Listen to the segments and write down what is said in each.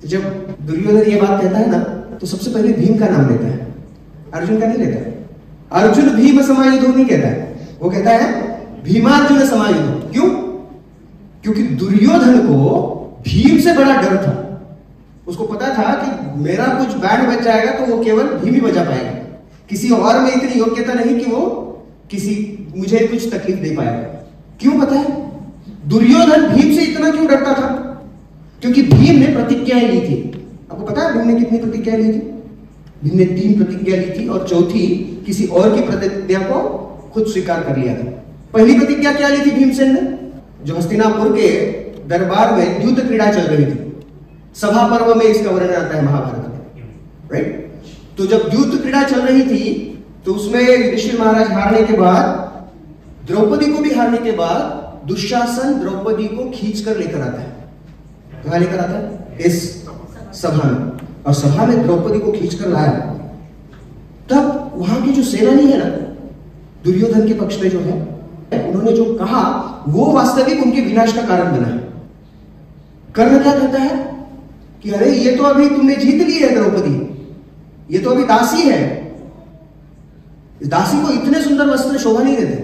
तो जब दुर्योधन ये बात कहता है ना, तो सबसे पहले भीम का नाम लेता है, अर्जुन का नहीं लेता है। अर्जुन भीम समायुधो नहीं कहता है, वो कहता है भीमार्जुन समायुधो। क्यों? क्योंकि दुर्योधन को भीम से बड़ा डर था। उसको पता था कि मेरा कुछ बैंड बज जाएगा तो वो केवल भीम ही बजा पाएगा, किसी और में इतनी योग्यता नहीं कि वो मुझे कुछ तकलीफ दे पाएगा। क्यों पता है? दुर्योधन भीम से इतना क्यों डरता था? क्योंकि भीम ने प्रतिज्ञाएं ली थी। आपको पता है भीम ने कितनी प्रतिज्ञाएं ली थी? भीम ने 3 प्रतिज्ञा ली थी और चौथी किसी और की प्रतिज्ञा को खुद स्वीकार कर लिया था। पहली प्रतिज्ञा क्या ली थी भीमसेन ने? जो हस्तिनापुर के दरबार में युद्ध क्रीड़ा चल रही थी, सभा पर्व में इसका वर्णन आता है महाभारत में, राइट? तो जब युद्ध क्रीड़ा चल रही थी तो उसमें युधिष्ठिर महाराज हारने के बाद, द्रौपदी को भी हारने के बाद, दुशासन द्रौपदी को खींच कर लेकर आता है। कहां लेकर आता है? इस सभा में। और सभा में द्रौपदी को खींच कर लाया। तब वहां की जो सेनानी है ना, दुर्योधन के पक्ष में जो है, उन्होंने जो कहा वो वास्तविक उनके विनाश का कारण बना है। कर्ण क्या कहता है कि अरे ये तो अभी तुमने जीत ली है द्रौपदी, ये तो अभी दासी है, इस दासी को इतने सुंदर वस्त्र शोभा नहीं देते।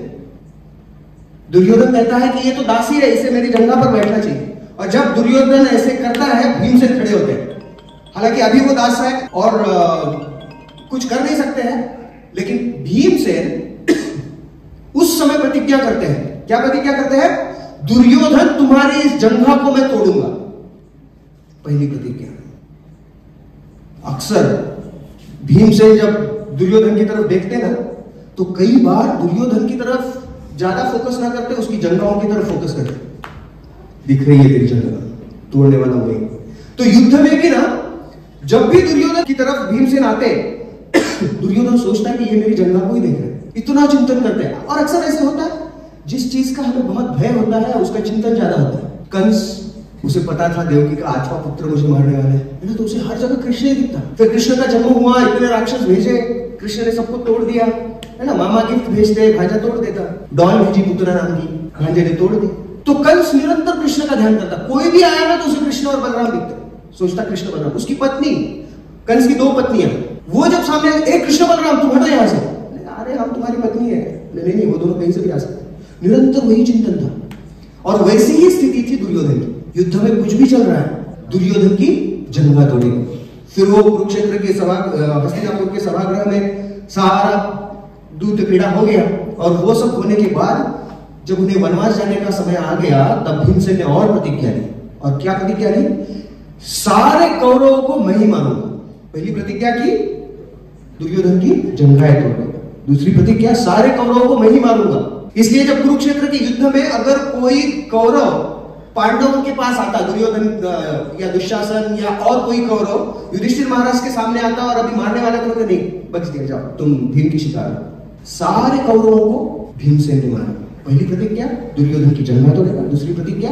दुर्योधन कहता है कि ये तो दासी है, इसे मेरी जंघा पर बैठना चाहिए। और जब दुर्योधन ऐसे करता है, भीमसेन खड़े होते हैं। हालांकि अभी वो दास है और कुछ कर नहीं सकते हैं, लेकिन भीमसेन उस समय प्रतिज्ञा करते हैं। क्या प्रतिज्ञा करते हैं? दुर्योधन तुम्हारी इस जंघा को मैं तोड़ूंगा। पहली प्रतिज्ञा। अक्सर भीमसेन जब दुर्योधन की तरफ देखते ना, तो कई बार दुर्योधन की तरफ ज्यादा फोकस ना करते, उसकी जंघाओं की तरफ फोकस करते। दिख रही है तेरी जंघा, तोड़ने वाला वही। तो युद्ध में भी ना, जब भी दुर्योधन की तरफ भीमसेन आते, दुर्योधन सोचता है कि ये मेरी जंघा को ही देख रहे हैं, इतना चिंतन करते हैं। और अक्सर ऐसे होता है, जिस चीज का हमें बहुत भय होता है उसका चिंतन ज्यादा होता है। कंस, उसे पता था देवकी का 8वां पुत्र मुझे मारने वाला है ना, तो उसे हर जगह कृष्ण ही दिखता। फिर कृष्ण का जन्म हुआ, इतने राक्षस भेजे, कृष्ण ने सबको तोड़ दिया, है ना। मामा गिफ्ट भेजते, भांजा तोड़ देता। डॉल भेजी पुतना नाम की, भांजे ने तोड़ दी। तो कंस निरंतर कृष्ण का ध्यान करता। कोई भी आया ना तो उसे कृष्ण और बलराम दिखता, सोचता कृष्ण बलराम। उसकी पत्नी, कंस की 2 पत्नियां, वो जब सामने, एक कृष्ण बलराम तुम हटो यहां से, अरे हम तुम्हारी पत्नी है, नहीं वो दोनों कहीं से भी आ सकते। निरंतर वही चिंतन था। और वैसी ही स्थिति थी दुर्योधन की। युद्ध में कुछ भी चल रहा है, दुर्योधन की जंघा तोड़ेगा। फिर वो कुरुक्षेत्र के हस्तिनापुर के सभागृह में सारा युद्ध क्रीड़ा हो गया। और वो सब होने के बाद जब उन्हें वनवास जाने का समय आ गया, तब भीमसेन ने और प्रतिज्ञा ली। और क्या प्रतिज्ञा ली? सारे कौरवों को मैं ही मारूंगा। पहली प्रतिज्ञा की, दुर्योधन की जंघाएं तोड़ूंगा। दूसरी प्रतिज्ञा, सारे कौरवों को मैं ही मारूंगा। इसलिए जब कुरुक्षेत्र के युद्ध में अगर कोई कौरव पांडवों के पास आता, दुर्योधन या दुशासन या और कोई कौरव युधिष्ठिर महाराज के सामने आता और अभी मारने वाला तो नहीं, बच गए, जाओ तुम भीम की शिकार। सारे कौरवों को भीमसेन ने मारा। पहली प्रतिज्ञा, दुर्योधन की जंघा तोड़ेगा। दूसरी प्रतिज्ञा,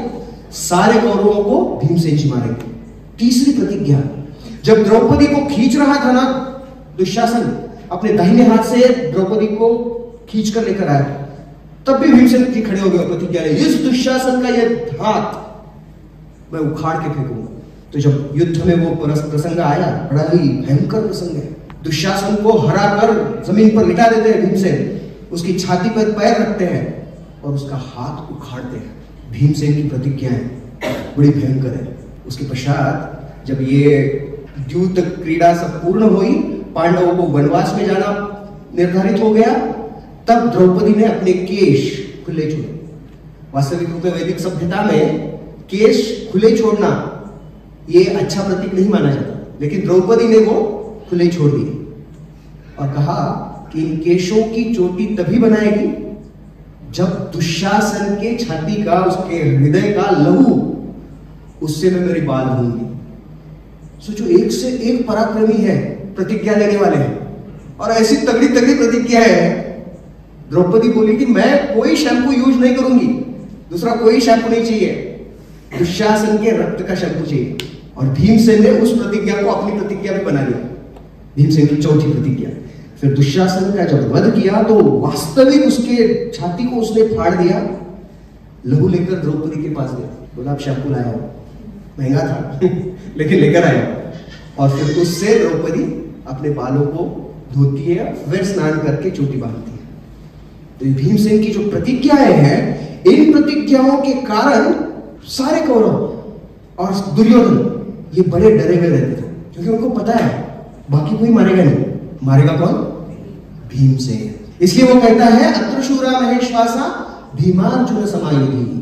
सारे कौरवों को भीमसेन जी मारेंगे। तीसरी प्रतिज्ञा, जब द्रौपदी को खींच रहा था ना दुशासन, अपने दाहिने हाथ से द्रौपदी को खींच कर लेकर आया, तब भी भीमसेन जी खड़े हो गए, प्रतिज्ञा ले, इस दुशासन का यह हाथ मैं उखाड़ के फेंकूंगा। तो जब युद्ध में वो प्रसंग आया, बड़ा ही भयंकर प्रसंग है। दुशासन को हरा कर जमीन पर लिटा देते हैं भीमसेन, उसकी छाती पर पैर रखते हैं और उसका हाथ उखाड़ते हैं। भीमसेन की प्रतिज्ञाएं बड़ी भयंकर है। उसके पश्चात जब ये युद्ध क्रीड़ा सब पूर्ण हुई, पांडवों को वनवास में जाना निर्धारित हो गया, तब द्रौपदी ने अपने केश खुले छोड़े। वास्तविक रूप में वैदिक सभ्यता में केश खुले छोड़ना ये अच्छा प्रतीक नहीं माना जाता, लेकिन द्रौपदी ने वो खुले छोड़ दिए और कहा कि इन केशों की चोटी तभी बनाएगी जब दुशासन के छाती का, उसके हृदय का लहू, उससे मैं मेरी बाल धोऊंगी। सोचो, एक से एक पराक्रमी है, प्रतिज्ञा लेने वाले हैं, और ऐसी तगड़ी तगड़ी प्रतिज्ञा है। द्रौपदी बोली कि मैं कोई शैम्पू यूज नहीं करूंगी, दूसरा कोई शैम्पू नहीं चाहिए, दुशासन के रक्त का शैम्पू चाहिए। और भीमसेन ने उस प्रतिज्ञा को अपनी प्रतिज्ञा में बना लिया, भीमसेन की चौथी प्रतिज्ञा। फिर दुशासन का जब वध किया तो वास्तविक उसके छाती को उसने फाड़ दिया, लहू लेकर द्रौपदी के पास गया, बोला आप शैम्पू लाया हो, महंगा था लेकिन लेकर आया। और फिर उससे द्रौपदी अपने बालों को धोती है, फिर स्नान करके चोटी बांधती है। तो ये भीमसेन की जो प्रतिज्ञाएं हैं, इन प्रतिज्ञाओं के कारण सारे कौरव और दुर्योधन ये बड़े डरे हुए रहते थे, क्योंकि उनको पता है बाकी कोई मारेगा नहीं, मारेगा कौन? भीमसेन। इसलिए वो कहता है अत्र शूरा महेश्वासा भीमार्जुन समायुधि।